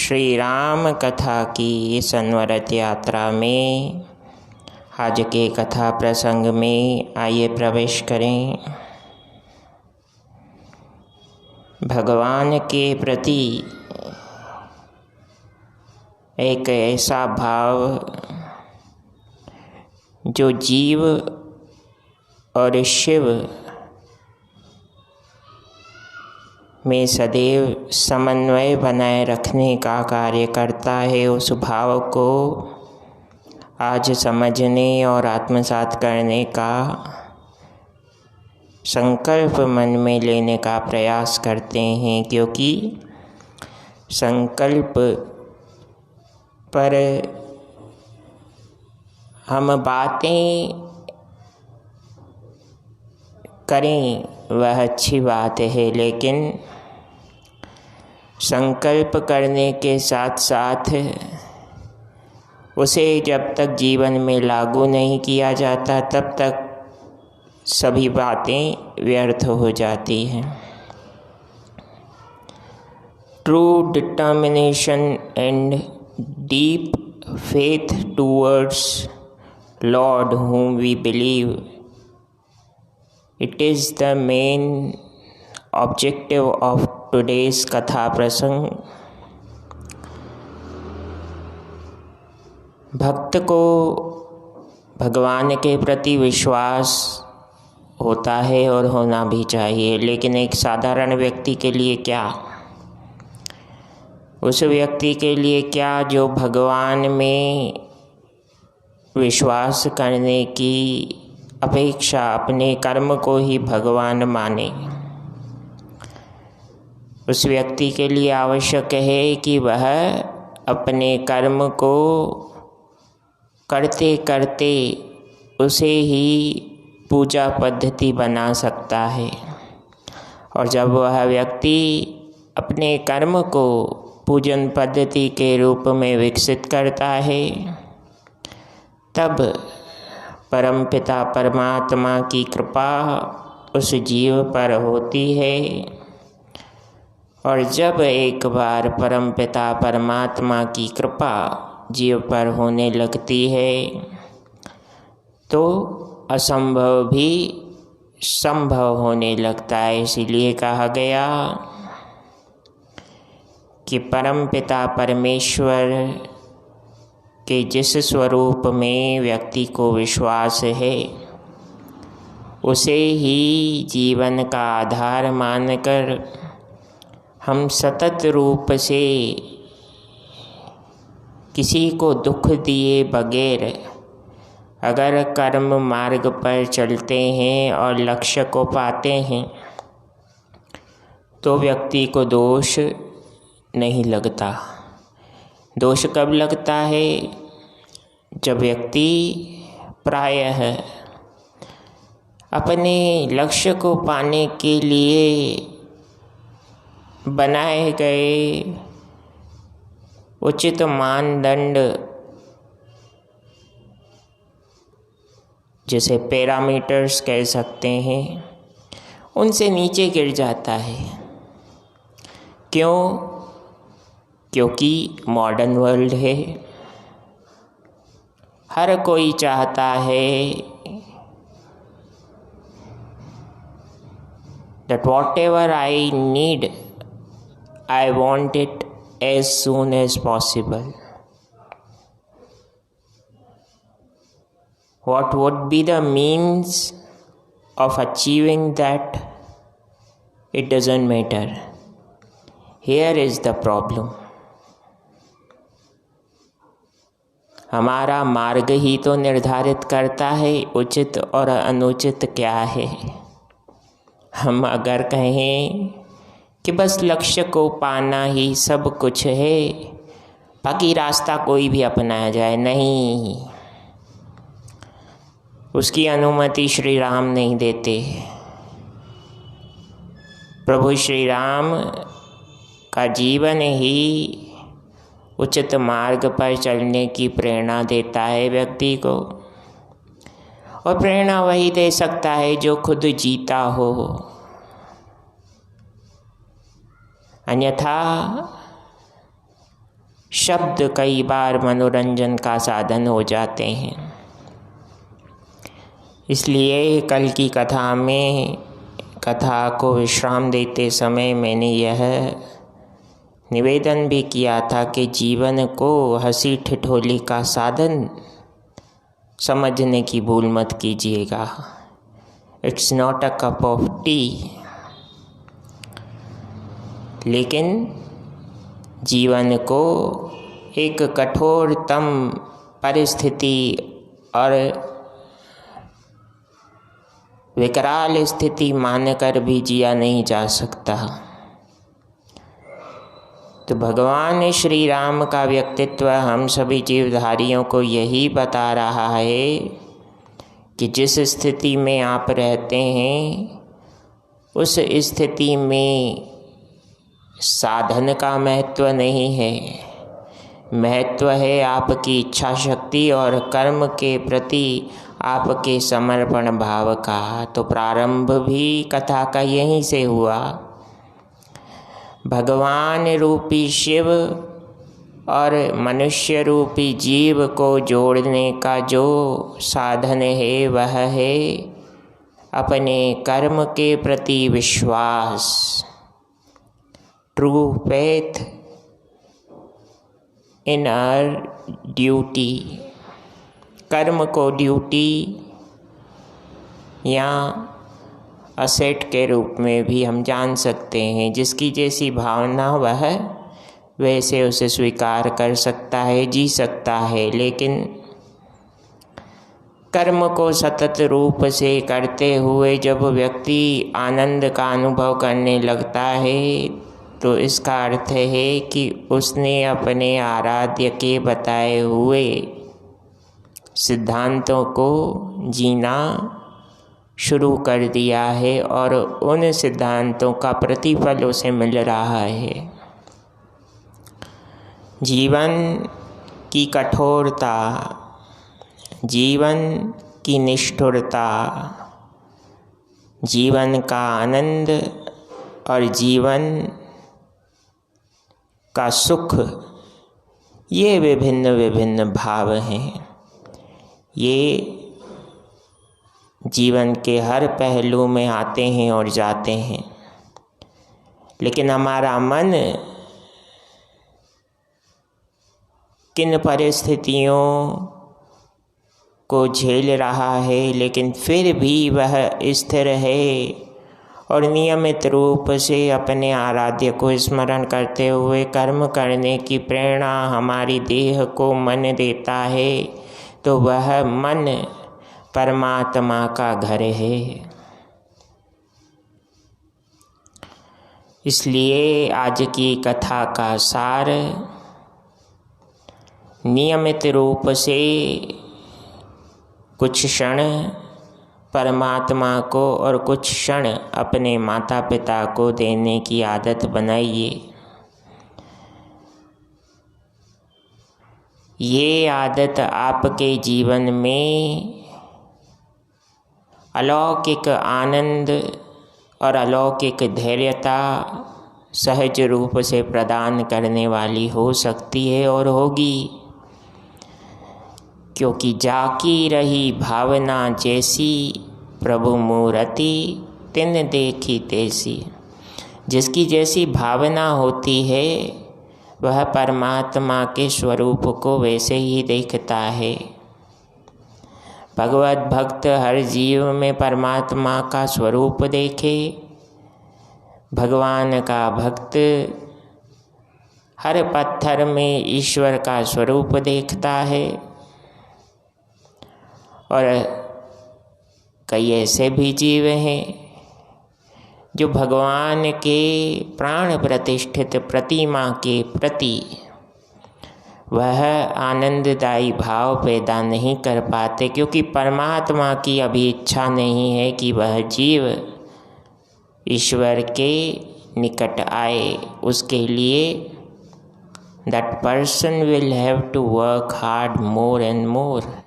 श्री राम कथा की इस अनवरत यात्रा में आज के कथा प्रसंग में आइए प्रवेश करें। भगवान के प्रति एक ऐसा भाव जो जीव और शिव में सदैव समन्वय बनाए रखने का कार्य करता है, उस भाव को आज समझने और आत्मसात करने का संकल्प मन में लेने का प्रयास करते हैं, क्योंकि संकल्प पर हम बातें करें वह अच्छी बात है, लेकिन संकल्प करने के साथ साथ उसे जब तक जीवन में लागू नहीं किया जाता तब तक सभी बातें व्यर्थ हो जाती हैं। True determination and deep faith towards Lord whom we believe, it is the main objective of today's कथा प्रसंग। भक्त को भगवान के प्रति विश्वास होता है और होना भी चाहिए, लेकिन एक साधारण व्यक्ति के लिए क्या, उस व्यक्ति के लिए क्या जो भगवान में विश्वास करने की अपेक्षा अपने कर्म को ही भगवान माने। उस व्यक्ति के लिए आवश्यक है कि वह अपने कर्म को करते करते उसे ही पूजा पद्धति बना सकता है, और जब वह व्यक्ति अपने कर्म को पूजन पद्धति के रूप में विकसित करता है, तब परमपिता परमात्मा की कृपा उस जीव पर होती है। और जब एक बार परमपिता परमात्मा की कृपा जीव पर होने लगती है तो असंभव भी संभव होने लगता है। इसीलिए कहा गया कि परमपिता परमेश्वर के जिस स्वरूप में व्यक्ति को विश्वास है उसे ही जीवन का आधार मानकर हम सतत रूप से किसी को दुख दिए बगैर अगर कर्म मार्ग पर चलते हैं और लक्ष्य को पाते हैं तो व्यक्ति को दोष नहीं लगता। दोष कब लगता है? जब व्यक्ति प्रायः अपने लक्ष्य को पाने के लिए बनाए गए उचित मानदंड, जिसे पैरामीटर्स कह सकते हैं, उनसे नीचे गिर जाता है। क्यों? क्योंकि मॉडर्न वर्ल्ड है, हर कोई चाहता है that whatever I need, I want it as soon as possible. What would be the means of achieving that? It doesn't matter. Here is the problem. हमारा मार्ग ही तो निर्धारित करता है उचित और अनुचित क्या है। हम अगर कहें कि बस लक्ष्य को पाना ही सब कुछ है, बाकी रास्ता कोई भी अपनाया जाए, नहीं, उसकी अनुमति श्री राम नहीं देते। प्रभु श्री राम का जीवन ही उचित मार्ग पर चलने की प्रेरणा देता है व्यक्ति को, और प्रेरणा वही दे सकता है जो खुद जीता हो। अन्यथा शब्द कई बार मनोरंजन का साधन हो जाते हैं। इसलिए कल की कथा में कथा को विश्राम देते समय मैंने यह निवेदन भी किया था कि जीवन को हंसी ठिठोली का साधन समझने की भूल मत कीजिएगा। It's not a cup of T. लेकिन जीवन को एक कठोरतम परिस्थिति और विकराल स्थिति मानकर भी जिया नहीं जा सकता। तो भगवान श्री राम का व्यक्तित्व हम सभी जीवधारियों को यही बता रहा है कि जिस स्थिति में आप रहते हैं उस स्थिति में साधन का महत्व नहीं है, महत्व है आपकी इच्छा शक्ति और कर्म के प्रति आपके समर्पण भाव का। तो प्रारंभ भी कथा का यहीं से हुआ। भगवान रूपी शिव और मनुष्य रूपी जीव को जोड़ने का जो साधन है वह है अपने कर्म के प्रति विश्वास, true faith in our duty. कर्म को ड्यूटी या असेट के रूप में भी हम जान सकते हैं। जिसकी जैसी भावना वह वैसे उसे स्वीकार कर सकता है, जी सकता है। लेकिन कर्म को सतत रूप से करते हुए जब व्यक्ति आनंद का अनुभव करने लगता है तो इसका अर्थ है कि उसने अपने आराध्य के बताए हुए सिद्धांतों को जीना शुरू कर दिया है और उन सिद्धांतों का प्रतिफल उसे मिल रहा है। जीवन की कठोरता, जीवन की निष्ठुरता, जीवन का आनंद और जीवन का सुख, ये विभिन्न विभिन्न भाव हैं। ये जीवन के हर पहलू में आते हैं और जाते हैं। लेकिन हमारा मन किन परिस्थितियों को झेल रहा है लेकिन फिर भी वह स्थिर है और नियमित रूप से अपने आराध्य को स्मरण करते हुए कर्म करने की प्रेरणा हमारी देह को मन देता है, तो वह मन परमात्मा का घर है। इसलिए आज की कथा का सार नियमित रूप से कुछ क्षण परमात्मा को और कुछ क्षण अपने माता पिता को देने की आदत बनाइए। ये आदत आपके जीवन में अलौकिक आनंद और अलौकिक धैर्यता सहज रूप से प्रदान करने वाली हो सकती है और होगी। क्योंकि जाकी रही भावना जैसी, प्रभु मूर्ति तिन देखी तैसी। जिसकी जैसी भावना होती है वह परमात्मा के स्वरूप को वैसे ही देखता है। भगवत भक्त हर जीव में परमात्मा का स्वरूप देखे। भगवान का भक्त हर पत्थर में ईश्वर का स्वरूप देखता है। और कई ऐसे भी जीव हैं जो भगवान के प्राण प्रतिष्ठित प्रतिमा के प्रति वह आनंददायी भाव पैदा नहीं कर पाते, क्योंकि परमात्मा की अभी इच्छा नहीं है कि वह जीव ईश्वर के निकट आए। उसके लिए that person will have to work hard more and more।